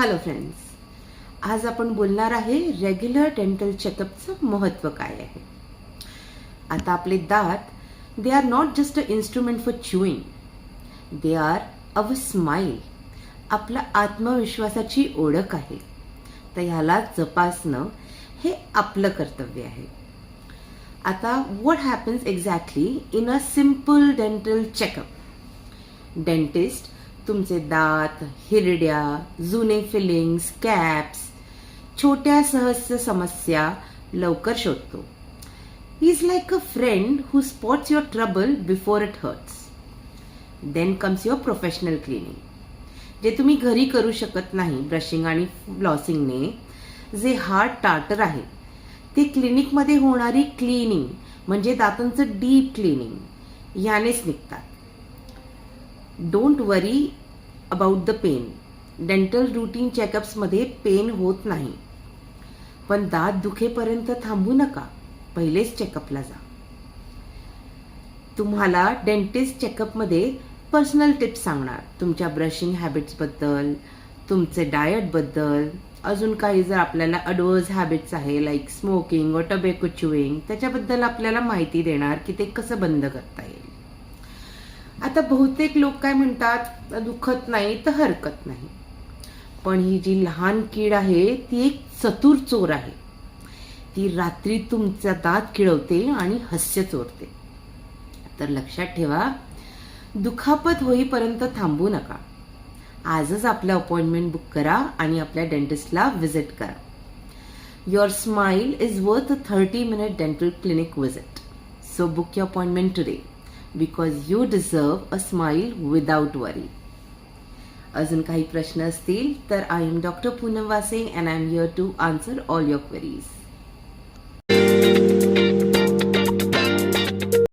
Hello friends, आज आपण बोलणार आहे रेग्युलर डेंटल चेकअपचं महत्त्व काय आहे. आता आपले दात they are not just a instrument for chewing, they are our smile. आपला आत्मविश्वासाची ओळख आहे. तर ह्याला जपासणं हे आपलं कर्तव्य आहे. आता what happens exactly in a simple dental checkup. Dentist तुमचे दात, हिरड्या, जुने फिलिंग्स, कॅप्स, छोट्या सहज समस्या लवकर शोधतो. He is like a friend who spots your trouble before it hurts. Then comes your professional cleaning, जे तुम्ही घरी करू शकत नाही ब्रशिंग आणि फ्लॉसिंगने. जे हार्ड टार्टर आहे ते क्लिनिकमध्ये होणारी क्लिनिंग म्हणजे दातांचं डीप क्लिनिंग यानेच निघतात. Don't worry about the pain. Dental routine चेकअप्समध्ये पेन होत नाही, पण दात दुखेपर्यंत थांबू नका. पहिलेच चेकअपला जा. तुम्हाला डेंटिस्ट चेकअपमध्ये पर्सनल टिप्स सांगणार, तुमच्या ब्रशिंग हॅबिट्सबद्दल, तुमचे डाएटबद्दल, अजून काही जर आपल्याला अडवर्स हॅबिट्स आहे लाईक स्मोकिंग व टबॅको च्युईंग त्याच्याबद्दल आपल्याला माहिती देणार की ते कसं बंद करता येईल. आता बहुतेक लोक काय म्हणतात, दुखत नाही तर हरकत नाही. पण ही जी लहान कीड आहे ती एक चतुर चोर आहे. ती रात्री तुमचा दात किळवते आणि हास्य चोरते. तर लक्षात ठेवा, दुखापत होईपर्यंत थांबू नका. आजच आपलं अपॉइंटमेंट बुक करा आणि आपल्या डेंटिस्टला व्हिजिट करा. Your smile is worth a 30-minute dental clinic visit. So book your appointment today because you deserve a smile without worry. अजून काही प्रश्न असतील तर I am doctor Poonam Vase and I am here to answer all your queries.